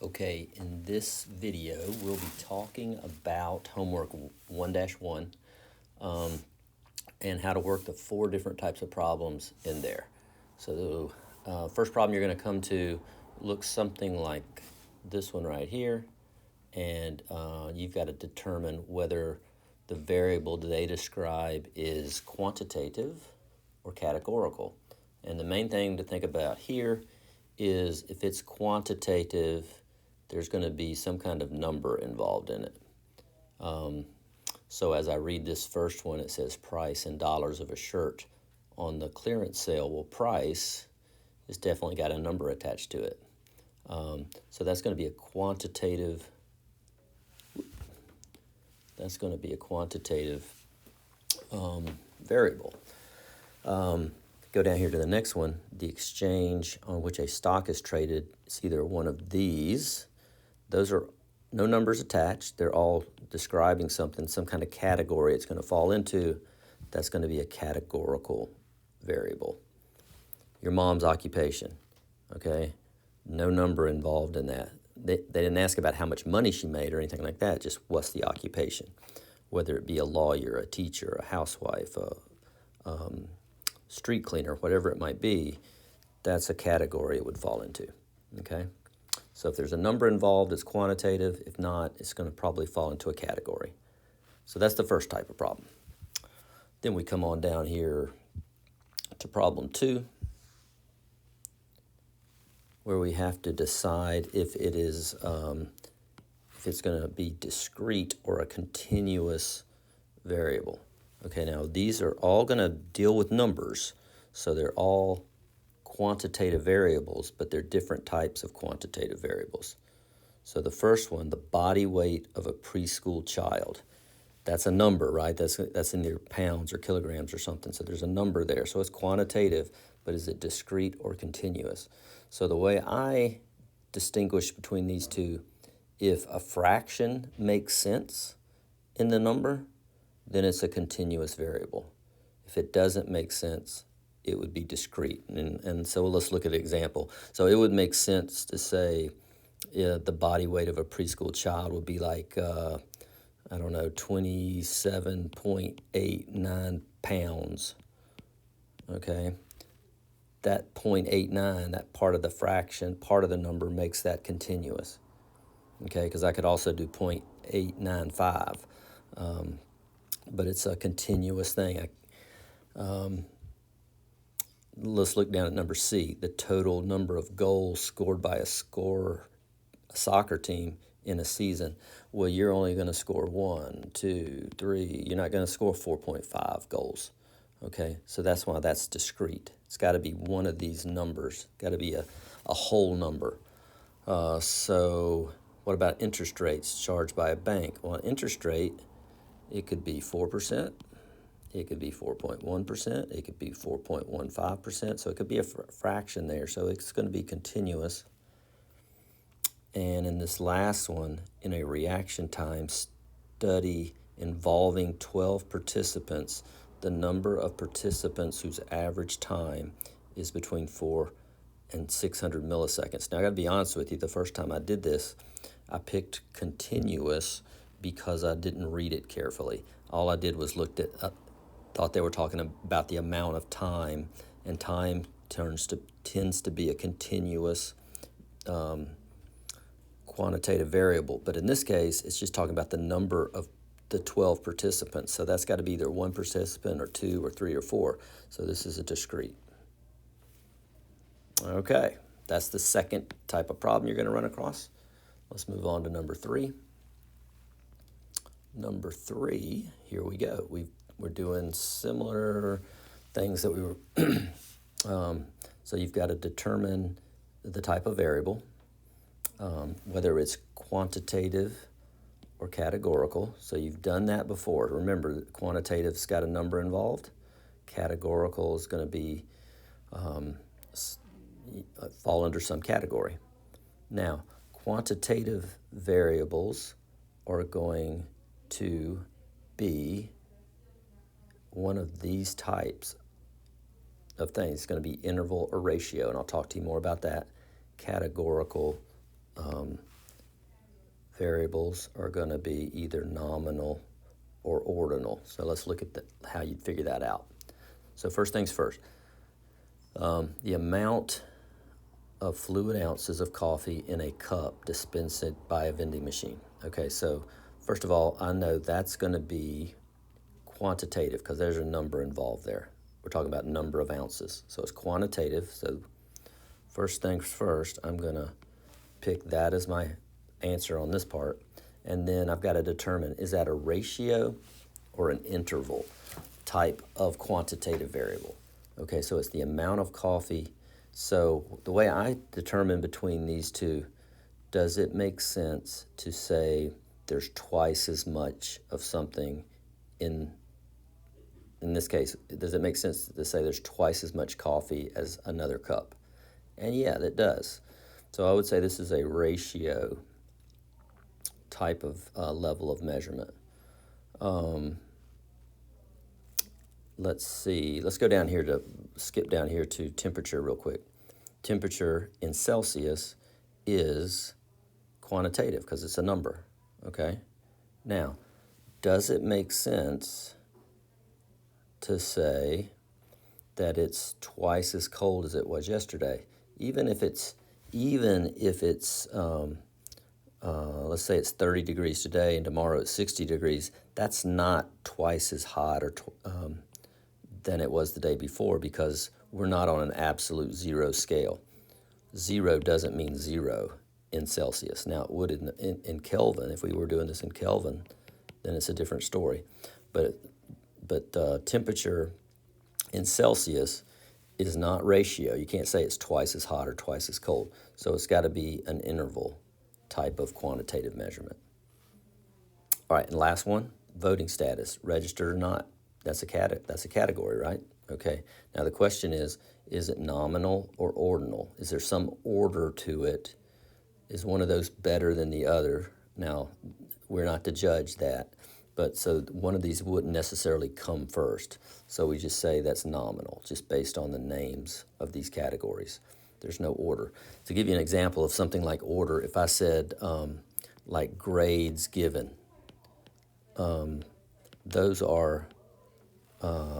Okay, in this video, we'll be talking about homework 1-1 and how to work the 4 different types of problems in there. So the first problem you're going to come to looks something like this one right here, and you've got to determine whether the variable they describe is quantitative or categorical. And the main thing to think about here is if it's quantitative, there's going to be some kind of number involved in it. So as I read this first one, it says price in dollars of a shirt on the clearance sale. Well, price has definitely got a number attached to it. So that's going to be a quantitative. That's going to be a quantitative variable. Go down here to the next one. The exchange on which a stock is traded is either one of these. Those are no numbers attached. They're all describing something, some kind of category it's going to fall into. That's going to be a categorical variable. Your mom's occupation, okay? No number involved in that. They didn't ask about how much money she made or anything like that, just what's the occupation. Whether it be a lawyer, a teacher, a housewife, a street cleaner, whatever it might be, that's a category it would fall into, okay? So if there's a number involved, it's quantitative. If not, it's going to probably fall into a category. So that's the first type of problem. Then we come on down here to problem 2, where we have to decide if it is if it's going to be discrete or a continuous variable. Okay, now these are all going to deal with numbers, so they're all quantitative variables, but they're different types of quantitative variables. So the first one, the body weight of a preschool child. That's a number, right? That's in their pounds or kilograms or something. So there's a number there. So it's quantitative, but is it discrete or continuous? So the way I distinguish between these two, if a fraction makes sense in the number, then it's a continuous variable. If it doesn't make sense, it would be discrete. And so let's look at an example. So it would make sense to say the body weight of a preschool child would be like, 27.89 pounds. Okay? That 0.89, that part of the fraction, part of the number makes that continuous. Okay? Because I could also do 0.895. But it's a continuous thing. Let's look down at number C, the total number of goals scored by a soccer team in a season. Well, you're only going to score 1, 2, 3. You're not going to score 4.5 goals. Okay, so that's why that's discrete. It's got to be one of these numbers. Got to be a whole number. So what about interest rates charged by a bank? Well, interest rate, it could be 4%. It could be 4.1%. It could be 4.15%. So it could be a fraction there. So it's going to be continuous. And in this last one, in a reaction time study involving 12 participants, the number of participants whose average time is between 4 and 600 milliseconds. Now, I got to be honest with you. The first time I did this, I picked continuous because I didn't read it carefully. All I did was looked at thought they were talking about the amount of time, and time tends to be a continuous quantitative variable. But in this case, it's just talking about the number of the 12 participants. So that's got to be either 1 participant or 2 or 3 or 4. So this is a discrete. Okay, that's the second type of problem you're going to run across. Let's move on to number 3. Number 3, here we go. We're doing similar things that we were. So you've got to determine the type of variable, whether it's quantitative or categorical. So you've done that before. Remember, quantitative's got a number involved. Categorical is going to be fall under some category. Now, quantitative variables are going to be one of these types of things. It's going to be interval or ratio, and I'll talk to you more about that. Categorical variables are going to be either nominal or ordinal. So let's look at how you'd figure that out. So first things first, the amount of fluid ounces of coffee in a cup dispensed by a vending machine. Okay, so first of all, I know that's going to be quantitative because there's a number involved there. We're talking about number of ounces. So it's quantitative. So first things first, I'm going to pick that as my answer on this part. And then I've got to determine, is that a ratio or an interval type of quantitative variable? Okay, so it's the amount of coffee. So the way I determine between these two, does it make sense to say there's twice as much of something in this case, does it make sense to say there's twice as much coffee as another cup? And yeah, that does. So I would say this is a ratio type of level of measurement. Let's see. Let's go down here skip down here to temperature real quick. Temperature in Celsius is quantitative because it's a number, okay? Now, does it make sense to say that it's twice as cold as it was yesterday? Even if it's let's say it's 30 degrees today and tomorrow it's 60 degrees, that's not twice as hot than it was the day before because we're not on an absolute zero scale. Zero doesn't mean zero in Celsius. Now, it would in Kelvin. If we were doing this in Kelvin, then it's a different story. But temperature in Celsius is not ratio. You can't say it's twice as hot or twice as cold. So it's got to be an interval type of quantitative measurement. All right, and last one, voting status, registered or not. That's a category, right? Okay. Now the question is it nominal or ordinal? Is there some order to it? Is one of those better than the other? Now, we're not to judge that, but so one of these wouldn't necessarily come first. So we just say that's nominal, just based on the names of these categories. There's no order. To give you an example of something like order, if I said like grades given, those are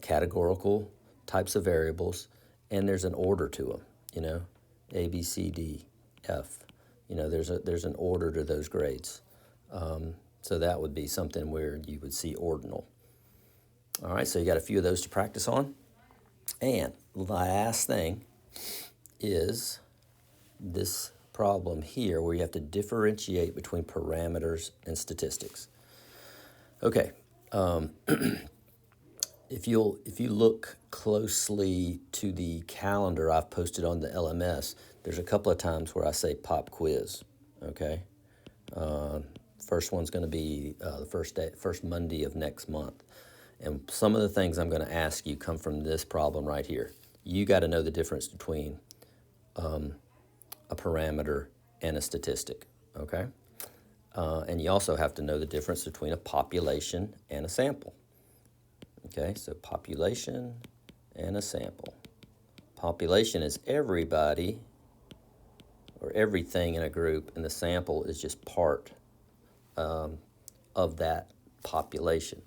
categorical types of variables, and there's an order to them, A, B, C, D, F. There's an order to those grades. So that would be something where you would see ordinal. All right, so you got a few of those to practice on. And last thing is this problem here where you have to differentiate between parameters and statistics. Okay, if you look closely to the calendar I've posted on the LMS, there's a couple of times where I say pop quiz, okay? First one's going to be the first Monday of next month. And some of the things I'm going to ask you come from this problem right here. You got to know the difference between a parameter and a statistic, okay? And you also have to know the difference between a population and a sample. Okay, so population and a sample. Population is everybody or everything in a group, and the sample is just part of that population.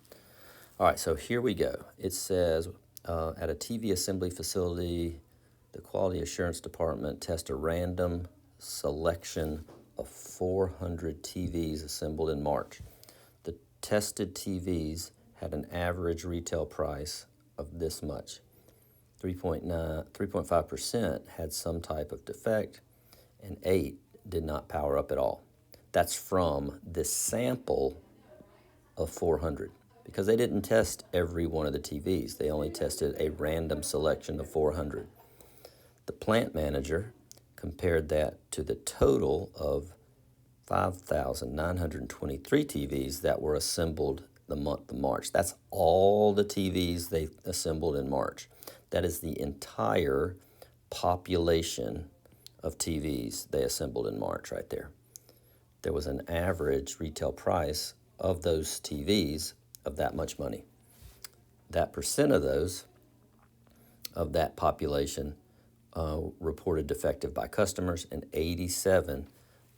All right, so here we go. It says, at a TV assembly facility, the Quality Assurance Department tests a random selection of 400 TVs assembled in March. The tested TVs had an average retail price of this much. 3.5% had some type of defect, and 8 did not power up at all. That's from this sample of 400, because they didn't test every one of the TVs. They only tested a random selection of 400. The plant manager compared that to the total of 5,923 TVs that were assembled the month of March. That's all the TVs they assembled in March. That is the entire population of TVs they assembled in March right there. There was an average retail price of those TVs of that much money. That percent of those, of that population, reported defective by customers, and 87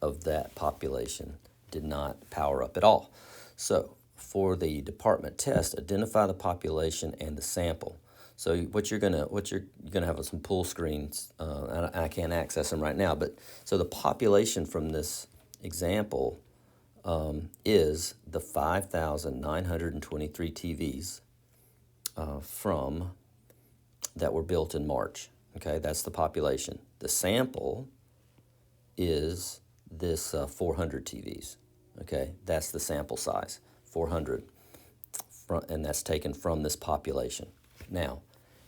of that population did not power up at all. So for the department test, identify the population and the sample. So what you're gonna have some pull screens, and I can't access them right now. But so the population from this example is the 5,923 TVs from that were built in March. Okay, that's the population. The sample is this 400 TVs. Okay, that's the sample size, 400, and that's taken from this population. Now,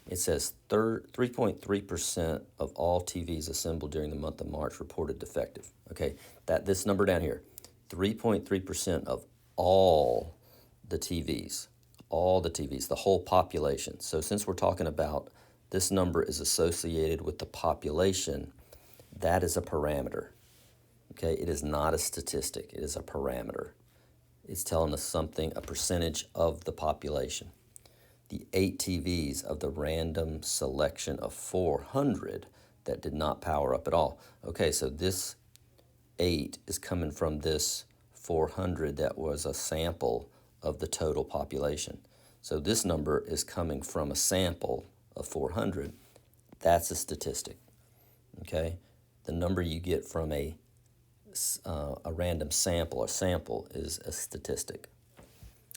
it says 3.3% of all TVs assembled during the month of March reported defective. Okay, this number down here, 3.3% of all the TVs, the whole population. So since we're talking about this number is associated with the population, that is a parameter. Okay, it is not a statistic, it is a parameter. It's telling us something, a percentage of the population. The 8 TVs of the random selection of 400 that did not power up at all. Okay, so this 8 is coming from this 400 that was a sample of the total population. So this number is coming from a sample of 400. That's a statistic. Okay, the number you get from a random sample, is a statistic. It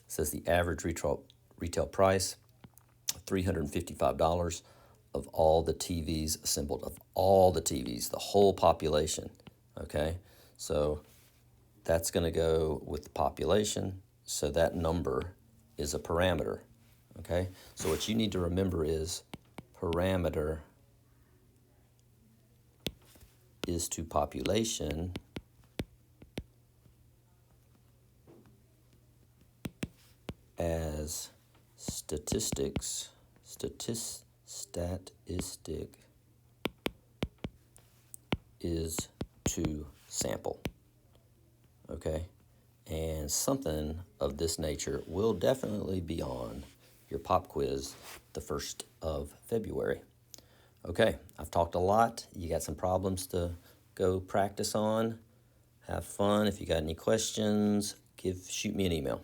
says the average retail price, $355 of all the TVs assembled, of all the TVs, the whole population. Okay, so that's going to go with the population, so that number is a parameter. Okay, so what you need to remember is parameter is to population as statistic is to sample. Okay, and something of this nature will definitely be on your pop quiz the 1st of February. Okay, I've talked a lot. You got some problems to go practice on. Have fun. If you got any questions, shoot me an email.